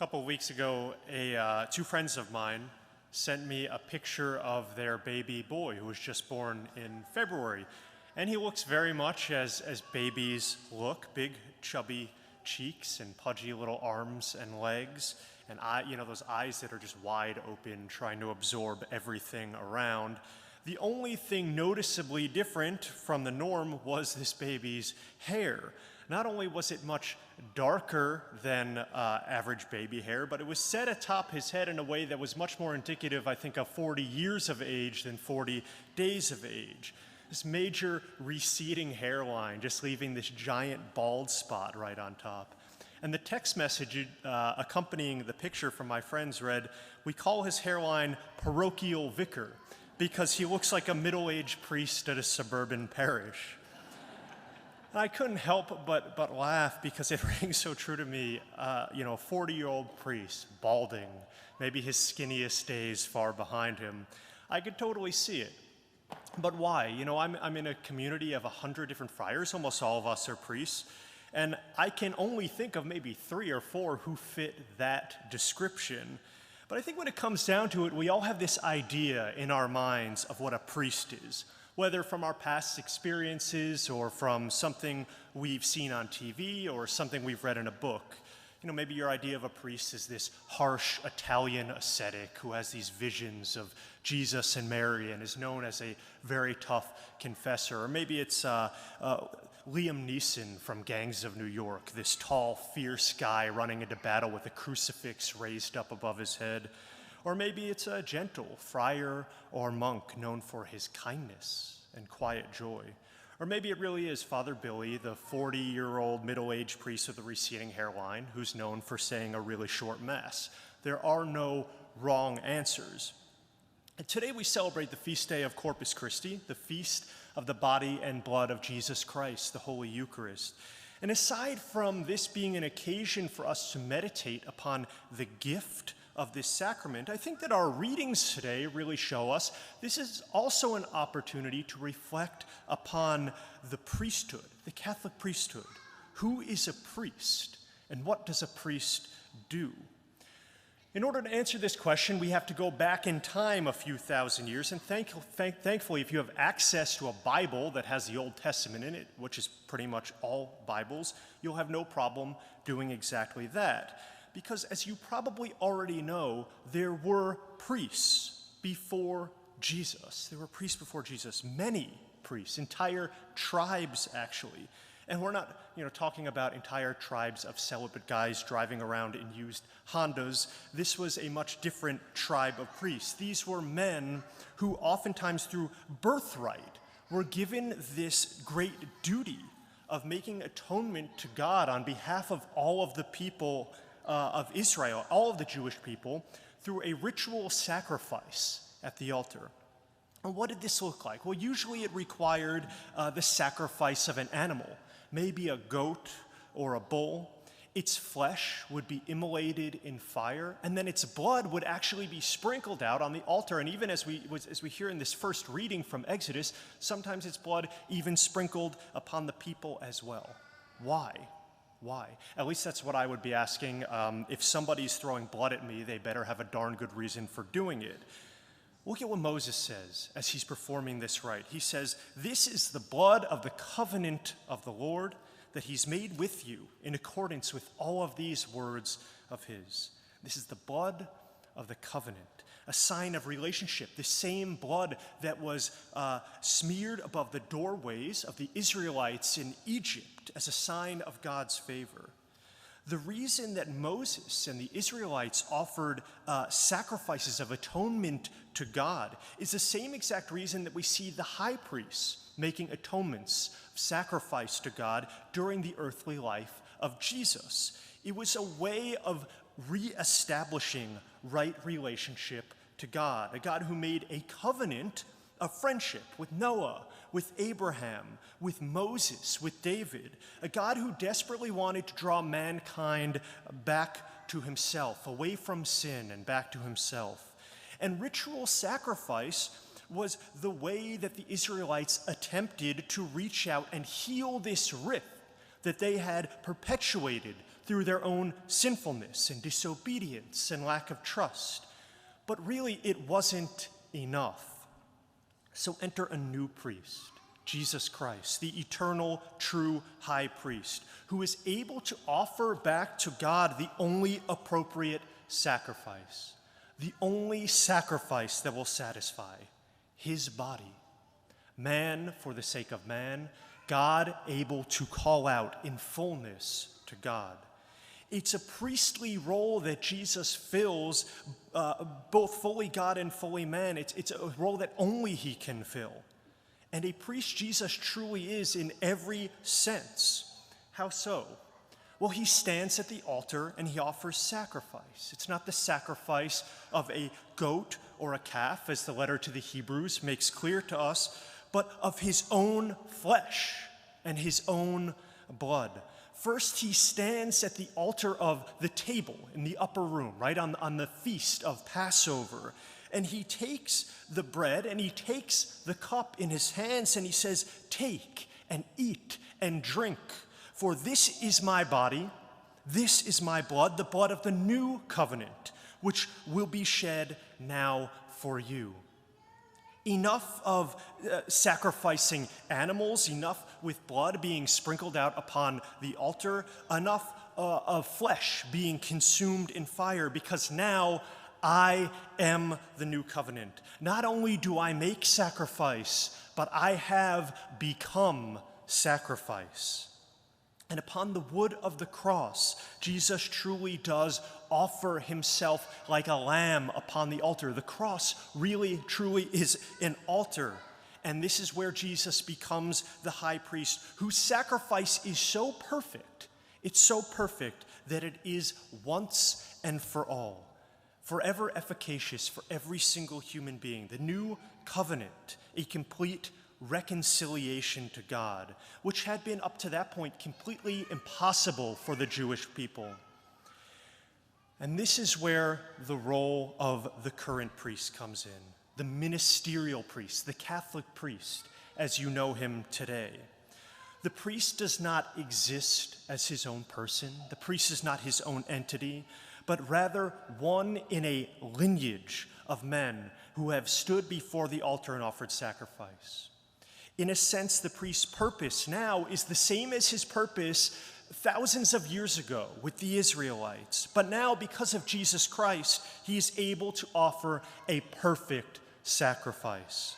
couple of weeks ago, two friends of mine sent me a picture of their baby boy who was just born in February. And he looks very much as babies look, big chubby cheeks and pudgy little arms and legs, and those eyes that are just wide open, trying to absorb everything around. The only thing noticeably different from the norm was this baby's hair. Not only was it much darker than average baby hair, but it was set atop his head in a way that was much more indicative, I think, of 40 years of age than 40 days of age. This major receding hairline, just leaving this giant bald spot right on top. And the text message accompanying the picture from my friends read, "We call his hairline Parochial Vicar because he looks like a middle-aged priest at a suburban parish." And I couldn't help but laugh because it rings so true to me. A 40-year-old priest, balding, maybe his skinniest days far behind him. I could totally see it. But why? I'm in a community of 100 different friars. Almost all of us are priests. And I can only think of maybe 3 or 4 who fit that description. But I think when it comes down to it, we all have this idea in our minds of what a priest is, whether from our past experiences or from something we've seen on TV or something we've read in a book. Maybe your idea of a priest is this harsh Italian ascetic who has these visions of Jesus and Mary and is known as a very tough confessor. Or maybe it's Liam Neeson from Gangs of New York, this tall, fierce guy running into battle with a crucifix raised up above his head. Or maybe it's a gentle friar or monk known for his kindness and quiet joy. Or maybe it really is Father Billy, the 40-year-old middle-aged priest with a receding hairline who's known for saying a really short mass. There are no wrong answers. And today we celebrate the feast day of Corpus Christi, the feast of the body and blood of Jesus Christ, the Holy Eucharist. And aside from this being an occasion for us to meditate upon the gift of this sacrament, I think that our readings today really show us this is also an opportunity to reflect upon the priesthood, the Catholic priesthood. Who is a priest, and what does a priest do? In order to answer this question, we have to go back in time a few thousand years, and thankfully, if you have access to a Bible that has the Old Testament in it, which is pretty much all Bibles, you'll have no problem doing exactly that. Because as you probably already know, there were priests before Jesus. There were priests before Jesus, many priests, entire tribes actually. And we're not, talking about entire tribes of celibate guys driving around in used Hondas. This was a much different tribe of priests. These were men who oftentimes through birthright were given this great duty of making atonement to God on behalf of all of the people of Israel, all of the Jewish people, through a ritual sacrifice at the altar. And what did this look like? Well, usually it required the sacrifice of an animal, maybe a goat or a bull. Its flesh would be immolated in fire, and then its blood would actually be sprinkled out on the altar. And even as we hear in this first reading from Exodus, sometimes its blood even sprinkled upon the people as well. Why? Why? At least that's what I would be asking. If somebody's throwing blood at me, they better have a darn good reason for doing it. Look at what Moses says as he's performing this rite. He says, "This is the blood of the covenant of the Lord that he's made with you in accordance with all of these words of his." This is the blood of the covenant, a sign of relationship, the same blood that was smeared above the doorways of the Israelites in Egypt as a sign of God's favor. The reason that Moses and the Israelites offered sacrifices of atonement to God is the same exact reason that we see the high priests making atonements of sacrifice to God during the earthly life of Jesus. It was a way of reestablishing right relationship to God, a God who made a covenant of friendship with Noah, with Abraham, with Moses, with David, a God who desperately wanted to draw mankind back to himself, away from sin and back to himself. And ritual sacrifice was the way that the Israelites attempted to reach out and heal this rift that they had perpetuated through their own sinfulness and disobedience and lack of trust. But really, it wasn't enough. So enter a new priest, Jesus Christ, the eternal, true high priest, who is able to offer back to God the only appropriate sacrifice, the only sacrifice that will satisfy, his body. Man for the sake of man, God able to call out in fullness to God. It's a priestly role that Jesus fills, both fully God and fully man. It's a role that only he can fill. And a priest Jesus truly is in every sense. How so? Well, he stands at the altar and he offers sacrifice. It's not the sacrifice of a goat or a calf, as the letter to the Hebrews makes clear to us, but of his own flesh and his own blood. First, he stands at the altar of the table in the upper room, right on the feast of Passover. And he takes the bread and he takes the cup in his hands and he says, "Take and eat and drink, for this is my body, this is my blood, the blood of the new covenant, which will be shed now for you." Enough of sacrificing animals, enough with blood being sprinkled out upon the altar, enough of flesh being consumed in fire, because now I am the new covenant. Not only do I make sacrifice, but I have become sacrifice. And upon the wood of the cross, Jesus truly does offer himself like a lamb upon the altar. The cross really, truly is an altar. And this is where Jesus becomes the high priest, whose sacrifice is so perfect, it's so perfect that it is once and for all, forever efficacious for every single human being. The new covenant, a complete reconciliation to God, which had been up to that point completely impossible for the Jewish people. And this is where the role of the current priest comes in, the ministerial priest, the Catholic priest, as you know him today. The priest does not exist as his own person. The priest is not his own entity, but rather one in a lineage of men who have stood before the altar and offered sacrifice. In a sense, the priest's purpose now is the same as his purpose thousands of years ago with the Israelites. But now, because of Jesus Christ, he is able to offer a perfect sacrifice.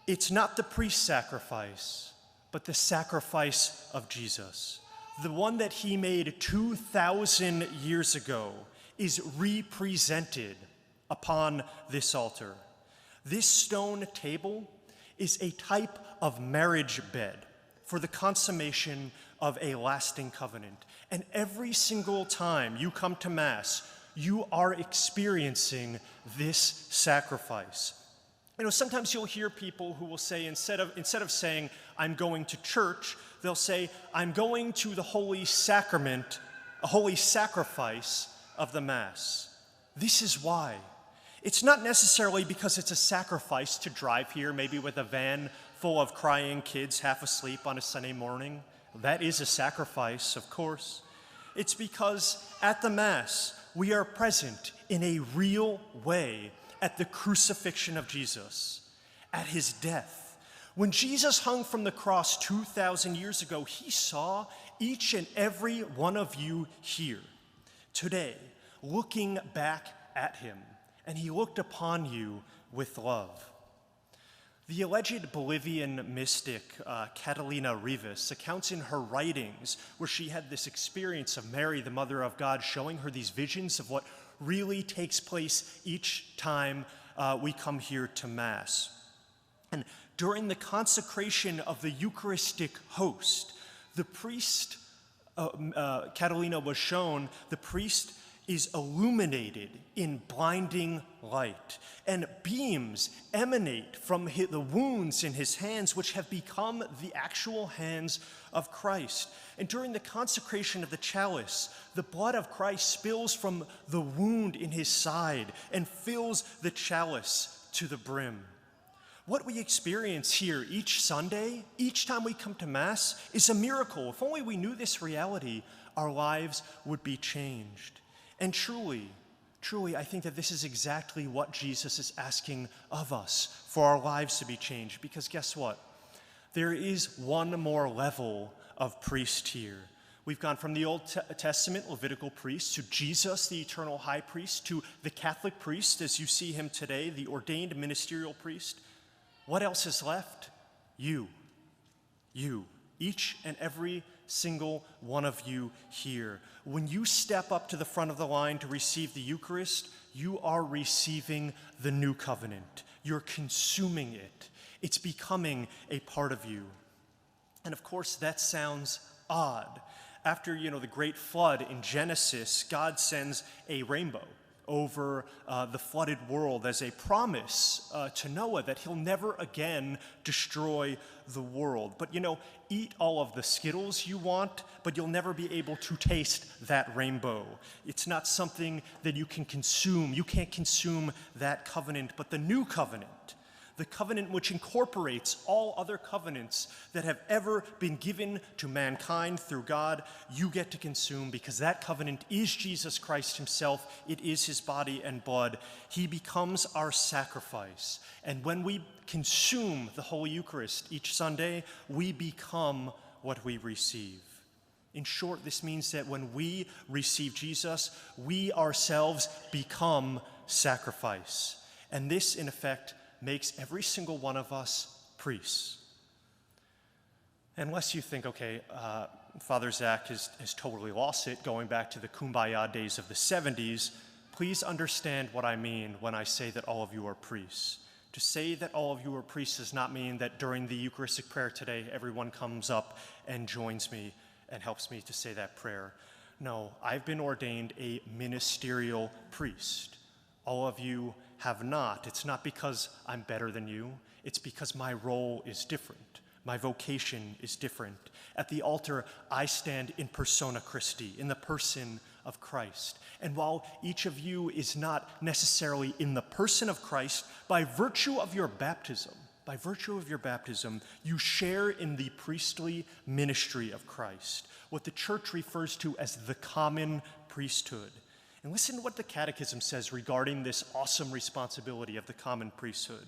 It's not the priest's sacrifice, but the sacrifice of Jesus. The one that he made 2,000 years ago is represented upon this altar. This stone table is a type of marriage bed for the consummation of a lasting covenant. And every single time you come to Mass, you are experiencing this sacrifice. You know, sometimes you'll hear people who will say, instead of saying, "I'm going to church," they'll say, "I'm going to the holy sacrament, a holy sacrifice of the Mass." This is why. It's not necessarily because it's a sacrifice to drive here, maybe with a van full of crying kids half asleep on a Sunday morning. That is a sacrifice, of course. It's because at the Mass, we are present in a real way at the crucifixion of Jesus, at his death. When Jesus hung from the cross 2,000 years ago, he saw each and every one of you here today, looking back at him. And he looked upon you with love. The alleged Bolivian mystic Catalina Rivas accounts in her writings where she had this experience of Mary, the Mother of God, showing her these visions of what really takes place each time we come here to Mass. And during the consecration of the Eucharistic host, the priest, Catalina was shown, the priest is illuminated in blinding light, and beams emanate from the wounds in his hands, which have become the actual hands of Christ. And during the consecration of the chalice, the blood of Christ spills from the wound in his side and fills the chalice to the brim. What we experience here each Sunday, each time we come to Mass, is a miracle. If only we knew this reality our lives would be changed. And truly, I think that this is exactly what Jesus is asking of us, for our lives to be changed. Because guess what? There is one more level of priest here. We've gone from the Old Testament Levitical priest to Jesus, the eternal high priest, to the Catholic priest, as you see him today, the ordained ministerial priest. What else is left? You. Each and every single one of you here. When you step up to the front of the line to receive the Eucharist, you are receiving the new covenant. You're consuming it. It's becoming a part of you. And of course, that sounds odd. After, the great flood in Genesis, God sends a rainbow over the flooded world as a promise to Noah that he'll never again destroy the world. But, eat all of the Skittles you want, but you'll never be able to taste that rainbow. It's not something that you can consume. You can't consume that covenant, but the new covenant, the covenant which incorporates all other covenants that have ever been given to mankind through God, you get to consume, because that covenant is Jesus Christ himself. It is his body and blood. He becomes our sacrifice. And when we consume the Holy Eucharist each Sunday, we become what we receive. In short, this means that when we receive Jesus, we ourselves become sacrifice. And this, in effect, makes every single one of us priests. Unless you think, okay, Father Zach has totally lost it, going back to the Kumbaya days of the 70s, please understand what I mean when I say that all of you are priests. To say that all of you are priests does not mean that during the Eucharistic prayer today, everyone comes up and joins me and helps me to say that prayer. No, I've been ordained a ministerial priest. All of you have not. It's not because I'm better than you. It's because my role is different. My vocation is different. At the altar, I stand in persona Christi, in the person of Christ. And while each of you is not necessarily in the person of Christ, by virtue of your baptism, you share in the priestly ministry of Christ, what the church refers to as the common priesthood. And listen to what the Catechism says regarding this awesome responsibility of the common priesthood.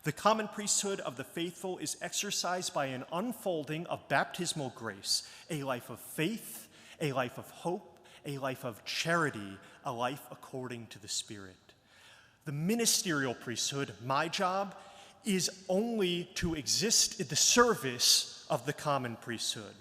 The common priesthood of the faithful is exercised by an unfolding of baptismal grace, a life of faith, a life of hope, a life of charity, a life according to the Spirit. The ministerial priesthood, my job, is only to exist in the service of the common priesthood.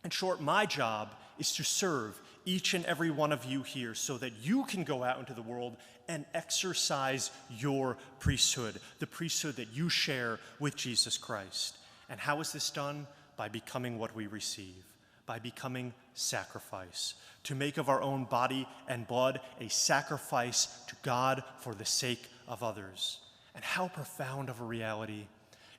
In short, my job is to serve each and every one of you here so that you can go out into the world and exercise your priesthood, the priesthood that you share with Jesus Christ. And how is this done? By becoming what we receive, by becoming sacrifice, to make of our own body and blood a sacrifice to God for the sake of others. And how profound of a reality.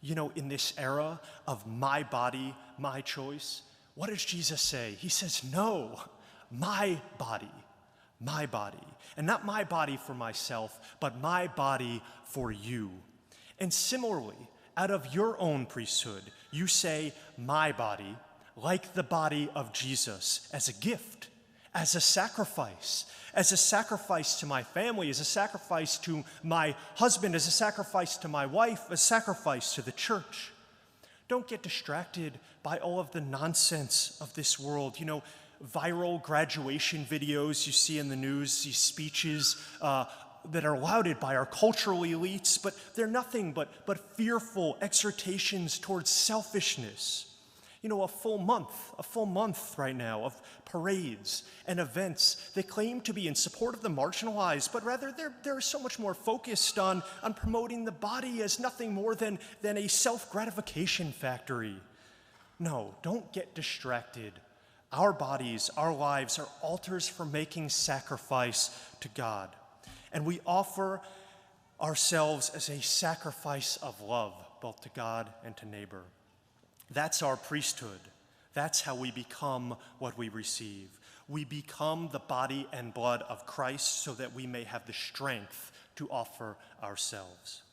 In this era of my body, my choice, what does Jesus say? He says, no, my body. And not my body for myself, but my body for you. And similarly, out of your own priesthood, you say, my body, like the body of Jesus, as a gift, as a sacrifice to my family, as a sacrifice to my husband, as a sacrifice to my wife, a sacrifice to the church. Don't get distracted by all of the nonsense of this world. Viral graduation videos you see in the news, these speeches that are lauded by our cultural elites, but they're nothing but fearful exhortations towards selfishness. A full month right now of parades and events that claim to be in support of the marginalized, but rather they're so much more focused on promoting the body as nothing more than a self-gratification factory. No, don't get distracted. Our bodies, our lives are altars for making sacrifice to God. And we offer ourselves as a sacrifice of love, both to God and to neighbor. That's our priesthood. That's how we become what we receive. We become the body and blood of Christ so that we may have the strength to offer ourselves.